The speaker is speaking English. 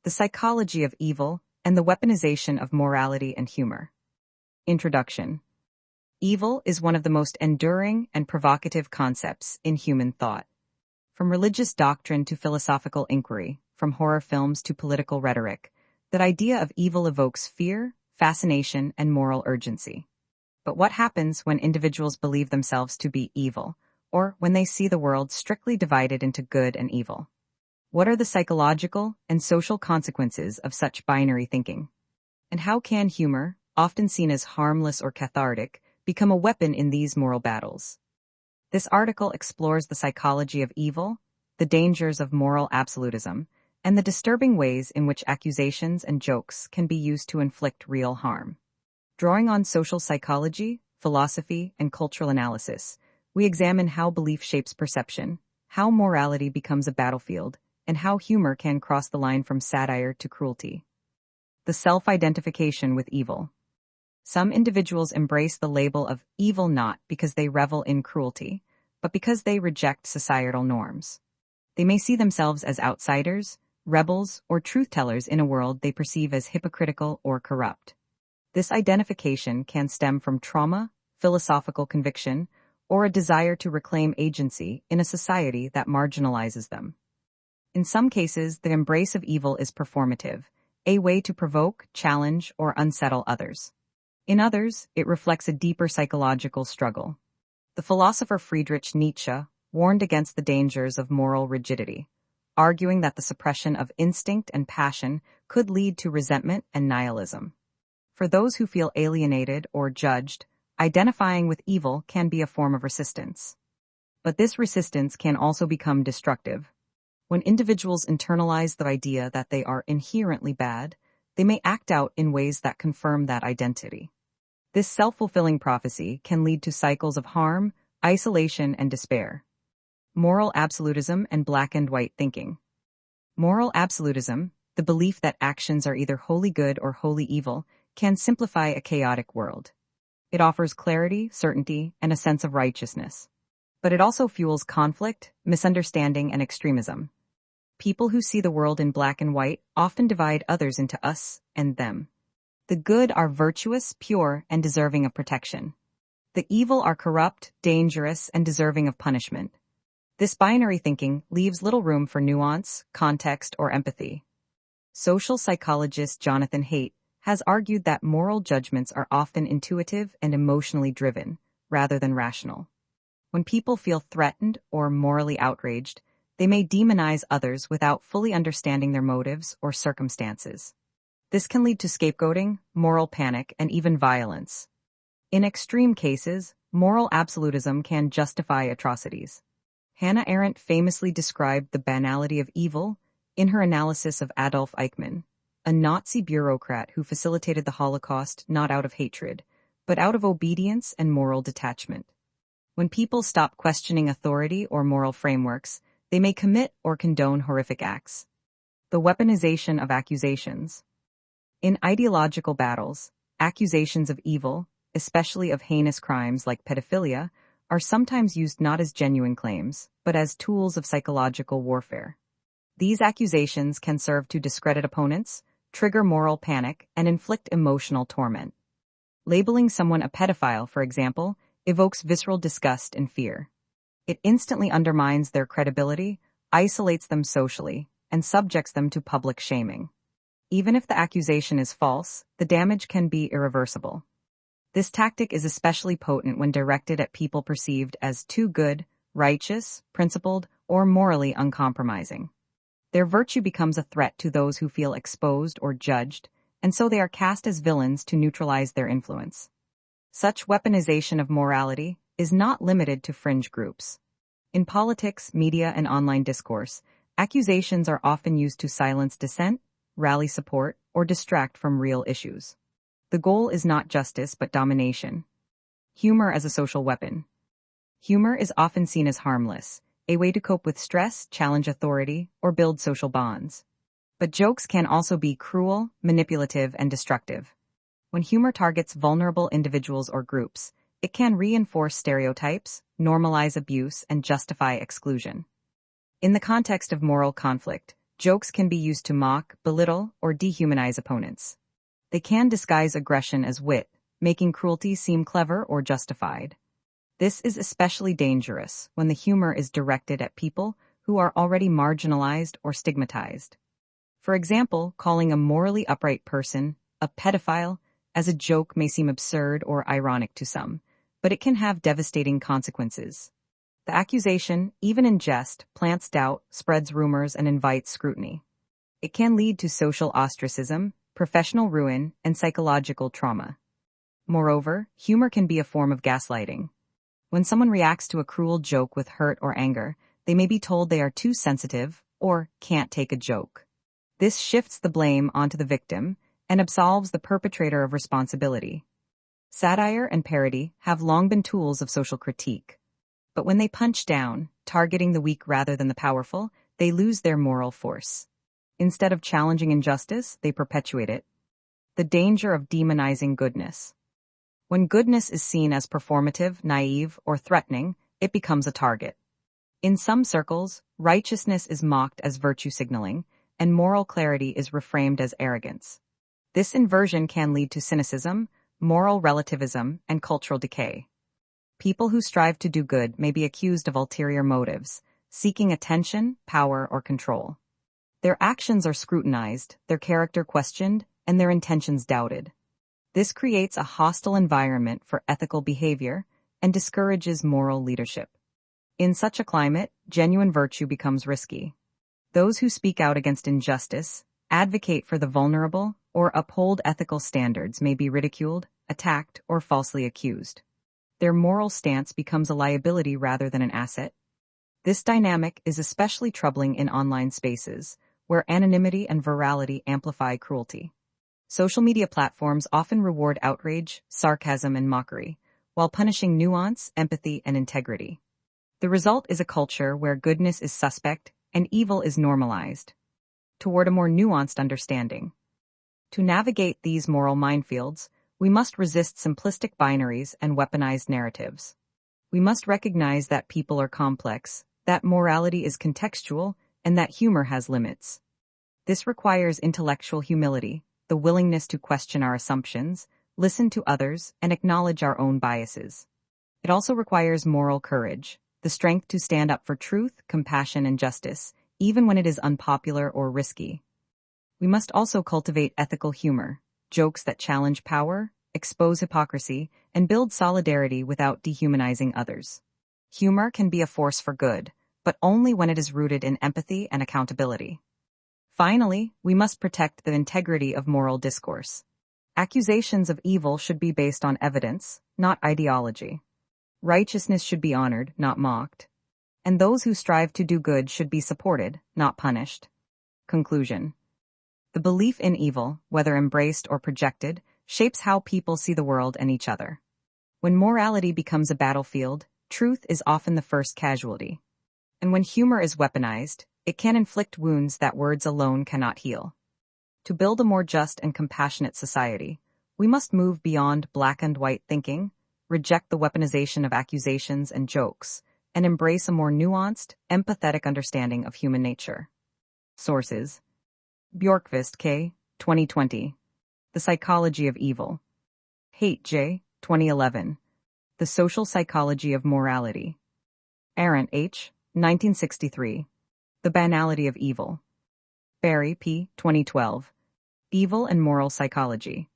The Psychology of Evil and the Weaponization of Morality and Humor. Introduction. Evil is one of the most enduring and provocative concepts in human thought. From religious doctrine to philosophical inquiry, from horror films to political rhetoric, that idea of evil evokes fear, fascination, and moral urgency. But what happens when individuals believe themselves to be evil, or when they see the world strictly divided into good and evil? What are the psychological and social consequences of such binary thinking? And how can humor, often seen as harmless or cathartic, become a weapon in these moral battles? This article explores the psychology of evil, the dangers of moral absolutism, and the disturbing ways in which accusations and jokes can be used to inflict real harm. Drawing on social psychology, philosophy, and cultural analysis, we examine how belief shapes perception, how morality becomes a battlefield, and how humor can cross the line from satire to cruelty. The self-identification with evil. Some individuals embrace the label of evil not because they revel in cruelty, but because they reject societal norms. They may see themselves as outsiders, rebels, or truth-tellers in a world they perceive as hypocritical or corrupt. This identification can stem from trauma, philosophical conviction, or a desire to reclaim agency in a society that marginalizes them. In some cases, the embrace of evil is performative, a way to provoke, challenge, or unsettle others. In others, it reflects a deeper psychological struggle. The philosopher Friedrich Nietzsche warned against the dangers of moral rigidity, arguing that the suppression of instinct and passion could lead to resentment and nihilism. For those who feel alienated or judged, identifying with evil can be a form of resistance. But this resistance can also become destructive. When individuals internalize the idea that they are inherently bad, they may act out in ways that confirm that identity. This self-fulfilling prophecy can lead to cycles of harm, isolation, and despair. Moral absolutism and black and white thinking. Moral absolutism, the belief that actions are either wholly good or wholly evil, can simplify a chaotic world. It offers clarity, certainty, and a sense of righteousness. But it also fuels conflict, misunderstanding, and extremism. People who see the world in black and white often divide others into us and them. The good are virtuous, pure, and deserving of protection. The evil are corrupt, dangerous, and deserving of punishment. This binary thinking leaves little room for nuance, context, or empathy. Social psychologist Jonathan Haidt has argued that moral judgments are often intuitive and emotionally driven, rather than rational. When people feel threatened or morally outraged, they may demonize others without fully understanding their motives or circumstances. This can lead to scapegoating, moral panic, and even violence. In extreme cases, moral absolutism can justify atrocities. Hannah Arendt famously described the banality of evil in her analysis of Adolf Eichmann, a Nazi bureaucrat who facilitated the Holocaust not out of hatred, but out of obedience and moral detachment. When people stop questioning authority or moral frameworks, they may commit or condone horrific acts. The weaponization of accusations. In ideological battles, accusations of evil, especially of heinous crimes like pedophilia, are sometimes used not as genuine claims, but as tools of psychological warfare. These accusations can serve to discredit opponents, trigger moral panic, and inflict emotional torment. Labeling someone a pedophile, for example, evokes visceral disgust and fear. It instantly undermines their credibility, isolates them socially, and subjects them to public shaming. Even if the accusation is false, the damage can be irreversible. This tactic is especially potent when directed at people perceived as too good, righteous, principled, or morally uncompromising. Their virtue becomes a threat to those who feel exposed or judged, and so they are cast as villains to neutralize their influence. Such weaponization of morality is not limited to fringe groups. In politics, media, and online discourse, accusations are often used to silence dissent, rally support, or distract from real issues. The goal is not justice but domination. Humor as a social weapon. Humor is often seen as harmless, a way to cope with stress, challenge authority, or build social bonds. But jokes can also be cruel, manipulative, and destructive. When humor targets vulnerable individuals or groups, it can reinforce stereotypes, normalize abuse, and justify exclusion. In the context of moral conflict, Jokes can be used to mock, belittle, or dehumanize opponents. They can disguise aggression as wit, making cruelty seem clever or justified. This is especially dangerous when the humor is directed at people who are already marginalized or stigmatized. For example, calling a morally upright person a pedophile as a joke may seem absurd or ironic to some, but it can have devastating consequences. The accusation, even in jest, plants doubt, spreads rumors, and invites scrutiny. It can lead to social ostracism, professional ruin, and psychological trauma. Moreover, humor can be a form of gaslighting. When someone reacts to a cruel joke with hurt or anger, they may be told they are too sensitive or can't take a joke. This shifts the blame onto the victim and absolves the perpetrator of responsibility. Satire and parody have long been tools of social critique. But when they punch down, targeting the weak rather than the powerful, they lose their moral force. Instead of challenging injustice, they perpetuate it. The danger of demonizing goodness. When goodness is seen as performative, naive, or threatening, it becomes a target. In some circles, righteousness is mocked as virtue signaling, and moral clarity is reframed as arrogance. This inversion can lead to cynicism, moral relativism, and cultural decay. People who strive to do good may be accused of ulterior motives, seeking attention, power, or control. Their actions are scrutinized, their character questioned, and their intentions doubted. This creates a hostile environment for ethical behavior and discourages moral leadership. In such a climate, genuine virtue becomes risky. Those who speak out against injustice, advocate for the vulnerable, or uphold ethical standards may be ridiculed, attacked, or falsely accused. Their moral stance becomes a liability rather than an asset. This dynamic is especially troubling in online spaces, where anonymity and virality amplify cruelty. Social media platforms often reward outrage, sarcasm, and mockery, while punishing nuance, empathy, and integrity. The result is a culture where goodness is suspect and evil is normalized, toward a more nuanced understanding. To navigate these moral minefields, we must resist simplistic binaries and weaponized narratives. We must recognize that people are complex, that morality is contextual, and that humor has limits. This requires intellectual humility, the willingness to question our assumptions, listen to others, and acknowledge our own biases. It also requires moral courage, the strength to stand up for truth, compassion, and justice, even when it is unpopular or risky. We must also cultivate ethical humor, jokes that challenge power, expose hypocrisy, and build solidarity without dehumanizing others. Humor can be a force for good, but only when it is rooted in empathy and accountability. Finally, we must protect the integrity of moral discourse. Accusations of evil should be based on evidence, not ideology. Righteousness should be honored, not mocked. And those who strive to do good should be supported, not punished. Conclusion. The belief in evil, whether embraced or projected, shapes how people see the world and each other. When morality becomes a battlefield, truth is often the first casualty. And when humor is weaponized, it can inflict wounds that words alone cannot heal. To build a more just and compassionate society, we must move beyond black and white thinking, reject the weaponization of accusations and jokes, and embrace a more nuanced, empathetic understanding of human nature. Sources: Bjorkvist K., 2020. The Psychology of Evil. Haidt J., 2011. The Social Psychology of Morality. Arendt H., 1963. The Banality of Evil. Barry P., 2012. Evil and Moral Psychology.